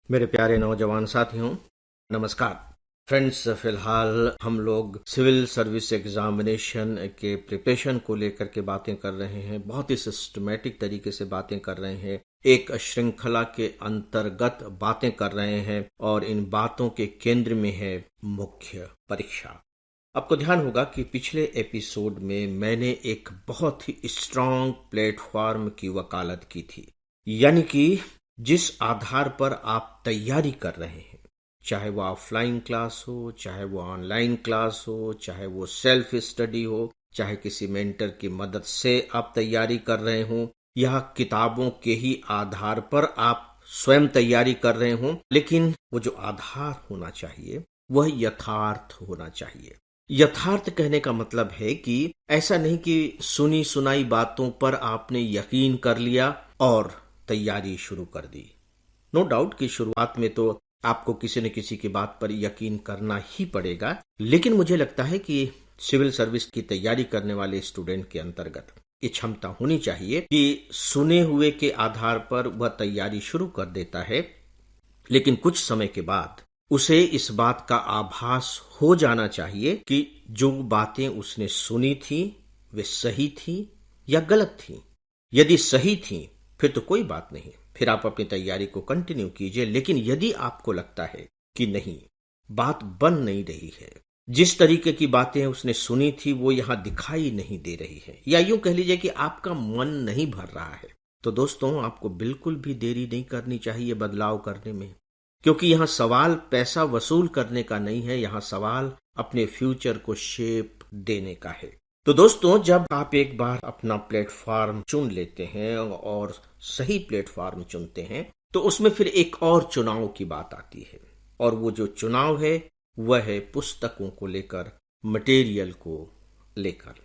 मेरे प्यारे नौजवान साथियों, नमस्कार। फ्रेंड्स, फिलहाल हम लोग सिविल सर्विस एग्जामिनेशन के प्रिपरेशन को लेकर के बातें कर रहे हैं। बहुत ही सिस्टमेटिक तरीके से बातें कर रहे हैं, एक श्रृंखला के अंतर्गत बातें कर रहे हैं और इन बातों के केंद्र में है मुख्य परीक्षा। आपको ध्यान होगा कि पिछले एपिसोड में मैंने एक बहुत ही स्ट्रांग प्लेटफॉर्म की वकालत की थी, यानी कि जिस आधार पर आप तैयारी कर रहे हैं, चाहे वो ऑफलाइन क्लास हो, चाहे वो ऑनलाइन क्लास हो, चाहे वो सेल्फ स्टडी हो, चाहे किसी मेंटर की मदद से आप तैयारी कर रहे हो, या किताबों के ही आधार पर आप स्वयं तैयारी कर रहे हो, लेकिन वो जो आधार होना चाहिए वह यथार्थ होना चाहिए। यथार्थ कहने का मतलब है कि ऐसा नहीं कि सुनी सुनाई बातों पर आपने यकीन कर लिया और तैयारी शुरू कर दी। नो डाउट कि शुरुआत में तो आपको किसी न किसी की बात पर यकीन करना ही पड़ेगा, लेकिन मुझे लगता है कि सिविल सर्विस की तैयारी करने वाले स्टूडेंट के अंतर्गत ये क्षमता होनी चाहिए कि सुने हुए के आधार पर वह तैयारी शुरू कर देता है, लेकिन कुछ समय के बाद उसे इस बात का आभास हो जाना चाहिए कि जो बातें उसने सुनी थी वे सही थी या गलत थी। यदि सही थी फिर तो कोई बात नहीं, फिर आप अपनी तैयारी को कंटिन्यू कीजिए। लेकिन यदि आपको लगता है कि नहीं, बात बन नहीं रही है, जिस तरीके की बातें उसने सुनी थी वो यहां दिखाई नहीं दे रही है, या यूं कह लीजिए कि आपका मन नहीं भर रहा है, तो दोस्तों आपको बिल्कुल भी देरी नहीं करनी चाहिए बदलाव करने में। क्योंकि यहां सवाल पैसा वसूल करने का नहीं है, यहां सवाल अपने फ्यूचर को शेप देने का है। तो दोस्तों, जब आप एक बार अपना प्लेटफॉर्म चुन लेते हैं और सही प्लेटफॉर्म चुनते हैं, तो उसमें फिर एक और चुनाव की बात आती है, और वो जो चुनाव है वह है पुस्तकों को लेकर, मटेरियल को लेकर।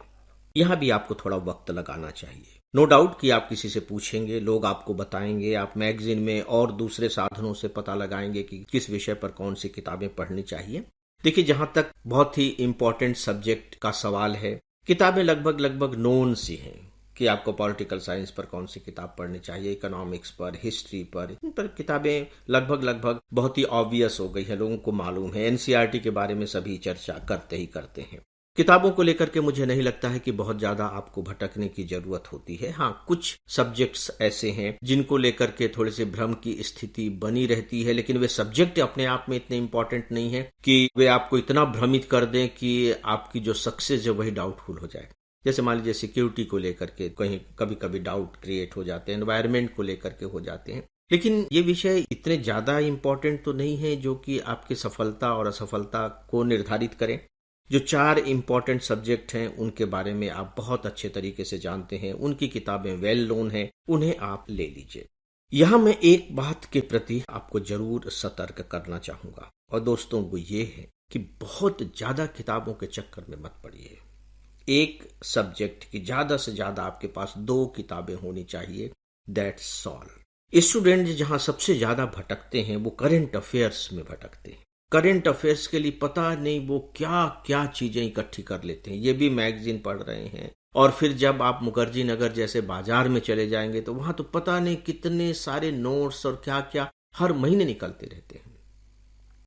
यहां भी आपको थोड़ा वक्त लगाना चाहिए। नो डाउट कि आप किसी से पूछेंगे, लोग आपको बताएंगे, आप मैगजीन में और दूसरे साधनों से पता लगाएंगे कि किस विषय पर कौन सी किताबें पढ़नी चाहिए। देखिए, जहां तक बहुत ही इंपॉर्टेंट सब्जेक्ट का सवाल है, किताबें लगभग नोन सी हैं कि आपको पॉलिटिकल साइंस पर कौन सी किताब पढ़नी चाहिए, इकोनॉमिक्स पर, हिस्ट्री पर, इन पर किताबें लगभग बहुत ही ऑब्वियस हो गई है, लोगों को मालूम है। एनसीईआरटी के बारे में सभी चर्चा करते ही करते हैं। किताबों को लेकर के मुझे नहीं लगता है कि बहुत ज्यादा आपको भटकने की जरूरत होती है। हाँ, कुछ सब्जेक्ट्स ऐसे हैं जिनको लेकर के थोड़े से भ्रम की स्थिति बनी रहती है, लेकिन वे सब्जेक्ट अपने आप में इतने इंपॉर्टेंट नहीं है कि वे आपको इतना भ्रमित कर दें कि आपकी जो सक्सेस है वही डाउटफुल हो जाए। जैसे मान लीजिए सिक्योरिटी को लेकर के कहीं कभी कभी डाउट क्रिएट हो जाते हैं, एनवायरमेंट को लेकर के हो जाते हैं, लेकिन ये विषय इतने ज्यादा इंपॉर्टेंट तो नहीं है जो कि आपकी सफलता और असफलता को निर्धारित करें। जो 4 इंपॉर्टेंट सब्जेक्ट हैं उनके बारे में आप बहुत अच्छे तरीके से जानते हैं, उनकी किताबें वेल नोन हैं, उन्हें आप ले लीजिए। यहां मैं एक बात के प्रति आपको जरूर सतर्क करना चाहूंगा, और दोस्तों वो ये है कि बहुत ज्यादा किताबों के चक्कर में मत पड़िए। एक सब्जेक्ट की ज्यादा से ज्यादा आपके पास 2 किताबें होनी चाहिए, दैट्स ऑल। स्टूडेंट जहां सबसे ज्यादा भटकते हैं वो करंट अफेयर्स में भटकते हैं। करंट अफेयर्स के लिए पता नहीं वो क्या क्या चीजें इकट्ठी कर लेते हैं। ये भी मैगजीन पढ़ रहे हैं, और फिर जब आप मुखर्जी नगर जैसे बाजार में चले जाएंगे तो वहां तो पता नहीं कितने सारे नोट्स और क्या क्या हर महीने निकलते रहते हैं,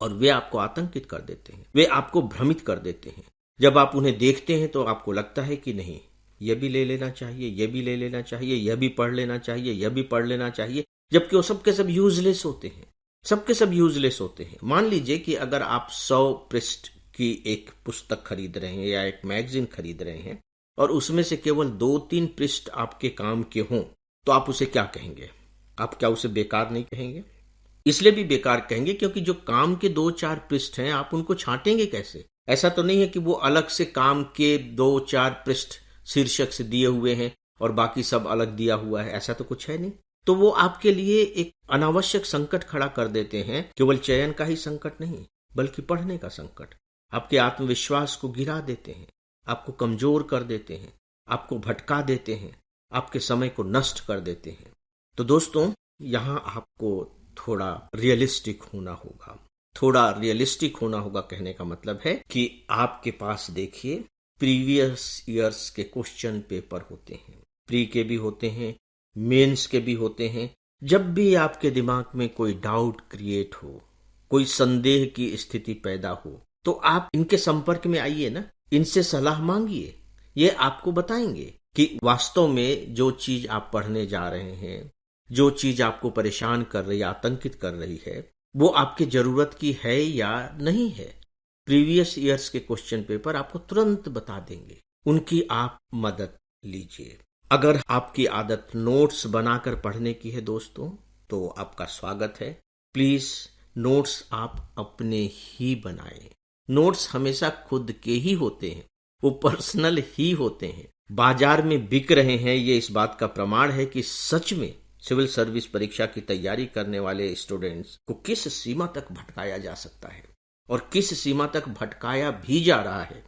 और वे आपको आतंकित कर देते हैं, वे आपको भ्रमित कर देते हैं। जब आप उन्हें देखते हैं तो आपको लगता है कि नहीं, यह भी ले लेना चाहिए, यह भी ले लेना चाहिए, यह भी पढ़ लेना चाहिए, यह भी पढ़ लेना चाहिए, जबकि वो सबके सब यूजलेस होते हैं। सबके सब यूजलेस होते हैं। मान लीजिए कि अगर आप 100 पृष्ठ की एक पुस्तक खरीद रहे हैं या एक मैगजीन खरीद रहे हैं, और उसमें से केवल 2-3 पृष्ठ आपके काम के हों, तो आप उसे क्या कहेंगे? आप क्या उसे बेकार नहीं कहेंगे? इसलिए भी बेकार कहेंगे क्योंकि जो काम के 2-4 पृष्ठ हैं, आप उनको छांटेंगे कैसे? ऐसा तो नहीं है कि वो अलग से काम के 2-4 पृष्ठ शीर्षक से दिए हुए हैं और बाकी सब अलग दिया हुआ है, ऐसा तो कुछ है नहीं। तो वो आपके लिए एक अनावश्यक संकट खड़ा कर देते हैं। केवल चयन का ही संकट नहीं, बल्कि पढ़ने का संकट। आपके आत्मविश्वास को गिरा देते हैं, आपको कमजोर कर देते हैं, आपको भटका देते हैं, आपके समय को नष्ट कर देते हैं। तो दोस्तों, यहां आपको थोड़ा रियलिस्टिक होना होगा। थोड़ा रियलिस्टिक होना होगा कहने का मतलब है कि आपके पास देखिए प्रीवियस ईयर्स के क्वेश्चन पेपर होते हैं, प्री के भी होते हैं, मेंस के भी होते हैं, जब भी आपके दिमाग में कोई डाउट क्रिएट हो, कोई संदेह की स्थिति पैदा हो, तो आप इनके संपर्क में आइए ना, इनसे सलाह मांगिए। ये आपको बताएंगे कि वास्तव में जो चीज आप पढ़ने जा रहे हैं, जो चीज आपको परेशान कर रही है, आतंकित कर रही है, वो आपके जरूरत की है या नहीं है। प्रीवियस ईयर्स के क्वेश्चन पेपर आपको तुरंत बता देंगे, उनकी आप मदद लीजिए। अगर आपकी आदत नोट्स बनाकर पढ़ने की है दोस्तों, तो आपका स्वागत है। प्लीज नोट्स आप अपने ही बनाएं। नोट्स हमेशा खुद के ही होते हैं, वो पर्सनल ही होते हैं। बाजार में बिक रहे हैं, ये इस बात का प्रमाण है कि सच में सिविल सर्विस परीक्षा की तैयारी करने वाले स्टूडेंट्स को किस सीमा तक भटकाया जा सकता है और किस सीमा तक भटकाया भी जा रहा है।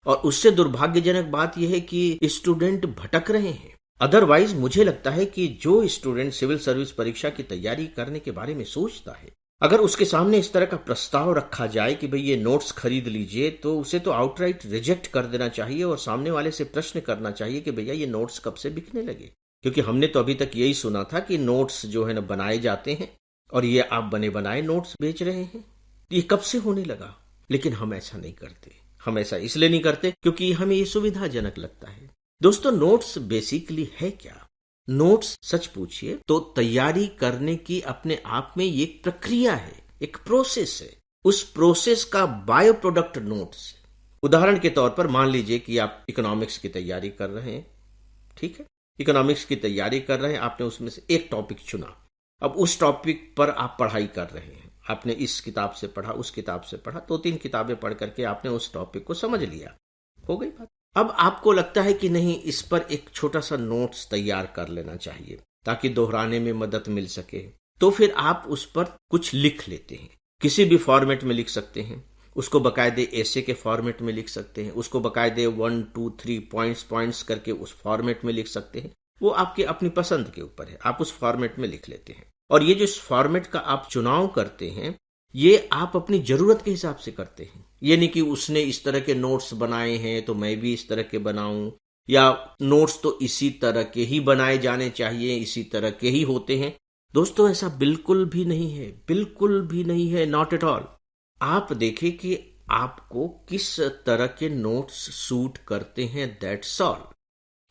और उससे दुर्भाग्यजनक बात यह है कि स्टूडेंट भटक रहे हैं। अदरवाइज मुझे लगता है कि जो स्टूडेंट सिविल सर्विस परीक्षा की तैयारी करने के बारे में सोचता है, अगर उसके सामने इस तरह का प्रस्ताव रखा जाए कि भाई ये नोट्स खरीद लीजिए, तो उसे तो आउटराइट रिजेक्ट कर देना चाहिए और सामने वाले से प्रश्न करना चाहिए कि भैया ये नोट्स कब से बिकने लगे। क्योंकि हमने तो अभी तक यही सुना था कि नोट्स जो है ना बनाए जाते हैं और ये आप बने बनाए नोट्स बेच रहे हैं। ये कब से होने लगा? लेकिन हम ऐसा नहीं करते। हम ऐसा इसलिए नहीं करते क्योंकि हमें ये सुविधाजनक लगता है। दोस्तों, नोट्स बेसिकली है क्या? नोट्स सच पूछिए तो तैयारी करने की अपने आप में ये एक प्रक्रिया है, एक प्रोसेस है। उस प्रोसेस का बायो प्रोडक्ट नोट्स। उदाहरण के तौर पर मान लीजिए कि आप इकोनॉमिक्स की तैयारी कर रहे हैं, ठीक है, इकोनॉमिक्स की तैयारी कर रहे हैं, आपने उसमें से एक टॉपिक चुना। अब उस टॉपिक पर आप पढ़ाई कर रहे हैं, आपने इस किताब से पढ़ा, उस किताब से पढ़ा, 2-3 किताबें पढ़ करके आपने उस टॉपिक को समझ लिया, हो गई बात। अब आपको लगता है कि नहीं, इस पर एक छोटा सा नोट्स तैयार कर लेना चाहिए ताकि दोहराने में मदद मिल सके। तो फिर आप उस पर कुछ लिख लेते हैं। किसी भी फॉर्मेट में लिख सकते हैं, उसको बकायदे ऐसे के फॉर्मेट में लिख सकते हैं, उसको बकायदे 1, 2, 3 पॉइंट्स करके उस फॉर्मेट में लिख सकते हैं। वो आपके अपनी पसंद के ऊपर है, आप उस फॉर्मेट में लिख लेते हैं। और ये जो इस फॉर्मेट का आप चुनाव करते हैं, ये आप अपनी जरूरत के हिसाब से करते हैं। ये नहीं कि उसने इस तरह के नोट्स बनाए हैं तो मैं भी इस तरह के बनाऊं, या नोट्स तो इसी तरह के ही बनाए जाने चाहिए, इसी तरह के ही होते हैं। दोस्तों, ऐसा बिल्कुल भी नहीं है, बिल्कुल भी नहीं है, नॉट एट ऑल। आप देखें कि आपको किस तरह के नोट्स सूट करते हैं, दैट्स ऑल।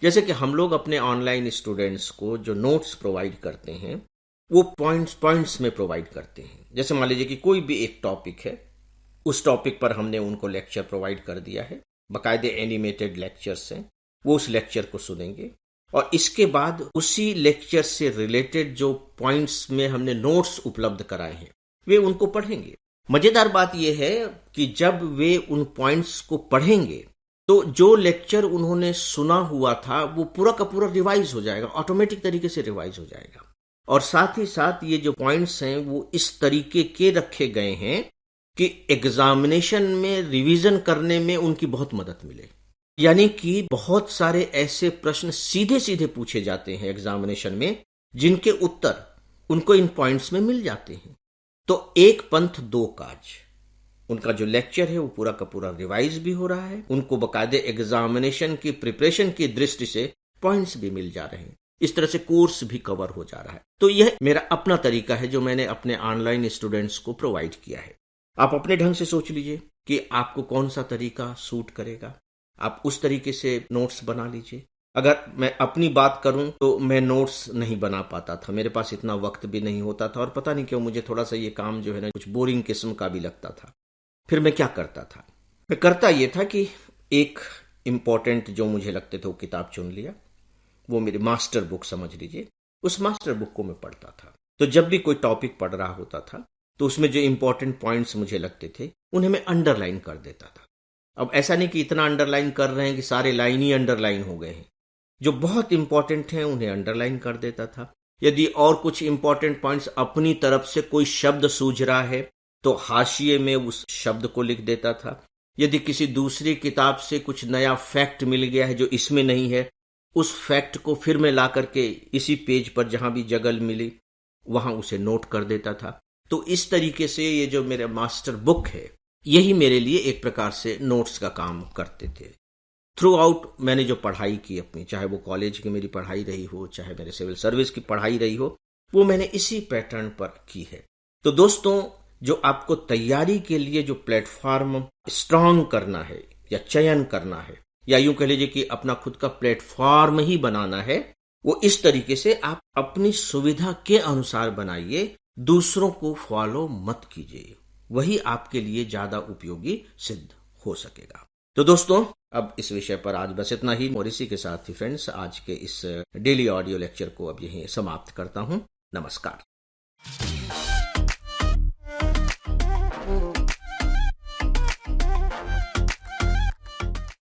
जैसे कि हम लोग अपने ऑनलाइन स्टूडेंट्स को जो नोट्स प्रोवाइड करते हैं, वो पॉइंट्स में प्रोवाइड करते हैं। जैसे मान लीजिए कि कोई भी एक टॉपिक है, उस टॉपिक पर हमने उनको लेक्चर प्रोवाइड कर दिया है, बाकायदे एनिमेटेड लेक्चर्स हैं, वो उस लेक्चर को सुनेंगे और इसके बाद उसी लेक्चर से रिलेटेड जो पॉइंट्स में हमने नोट्स उपलब्ध कराए हैं, वे उनको पढ़ेंगे। मजेदार बात यह है कि जब वे उन पॉइंट्स को पढ़ेंगे तो जो लेक्चर उन्होंने सुना हुआ था वो पूरा का पूरा रिवाइज हो जाएगा, ऑटोमेटिक तरीके से रिवाइज हो जाएगा। और साथ ही साथ ये जो पॉइंट्स हैं वो इस तरीके के रखे गए हैं कि एग्जामिनेशन में रिवीजन करने में उनकी बहुत मदद मिले। यानी कि बहुत सारे ऐसे प्रश्न सीधे सीधे पूछे जाते हैं एग्जामिनेशन में, जिनके उत्तर उनको इन पॉइंट्स में मिल जाते हैं। तो एक पंथ दो काज। उनका जो लेक्चर है वो पूरा का पूरा रिवाइज भी हो रहा है, उनको बकायदे एग्जामिनेशन की प्रिपरेशन की दृष्टि से पॉइंट्स भी मिल जा रहे हैं। इस तरह से कोर्स भी कवर हो जा रहा है। तो यह मेरा अपना तरीका है जो मैंने अपने ऑनलाइन स्टूडेंट्स को प्रोवाइड किया है। आप अपने ढंग से सोच लीजिए कि आपको कौन सा तरीका सूट करेगा, आप उस तरीके से नोट्स बना लीजिए। अगर मैं अपनी बात करूं तो मैं नोट्स नहीं बना पाता था, मेरे पास इतना वक्त भी नहीं होता था और पता नहीं क्यों मुझे थोड़ा सा ये काम जो है ना कुछ बोरिंग किस्म का भी लगता था। फिर मैं क्या करता था, मैं करता ये था कि एक इम्पोर्टेंट जो मुझे लगते थे वो किताब चुन लिया, वो मेरी मास्टर बुक समझ लीजिए, उस मास्टर बुक को मैं पढ़ता था। तो जब भी कोई टॉपिक पढ़ रहा होता था तो उसमें जो इंपॉर्टेंट पॉइंट्स मुझे लगते थे उन्हें मैं अंडरलाइन कर देता था। अब ऐसा नहीं कि इतना अंडरलाइन कर रहे हैं कि सारे लाइन ही अंडरलाइन हो गए हैं, जो बहुत इंपॉर्टेंट हैं उन्हें अंडरलाइन कर देता था। यदि और कुछ इंपॉर्टेंट पॉइंट्स अपनी तरफ से कोई शब्द सूझ रहा है तो हाशिए में उस शब्द को लिख देता था। यदि किसी दूसरी किताब से कुछ नया फैक्ट मिल गया है जो इसमें नहीं है, उस फैक्ट को फिर मैं ला करके इसी पेज पर जहां भी जगह मिली वहां उसे नोट कर देता था। तो इस तरीके से ये जो मेरा मास्टर बुक है, यही मेरे लिए एक प्रकार से नोट्स का काम करते थे। थ्रू आउट मैंने जो पढ़ाई की अपनी, चाहे वो कॉलेज की मेरी पढ़ाई रही हो, चाहे मेरे सिविल सर्विस की पढ़ाई रही हो, वो मैंने इसी पैटर्न पर की है। तो दोस्तों, जो आपको तैयारी के लिए जो प्लेटफॉर्म स्ट्रांग करना है या चयन करना है, या यूं कह लीजिए कि अपना खुद का प्लेटफॉर्म ही बनाना है, वो इस तरीके से आप अपनी सुविधा के अनुसार बनाइए, दूसरों को फॉलो मत कीजिए। वही आपके लिए ज्यादा उपयोगी सिद्ध हो सकेगा। तो दोस्तों, अब इस विषय पर आज बस इतना ही। और इसी के साथ ही फ्रेंड्स, आज के इस डेली ऑडियो लेक्चर को अब यहीं समाप्त करता हूं। नमस्कार।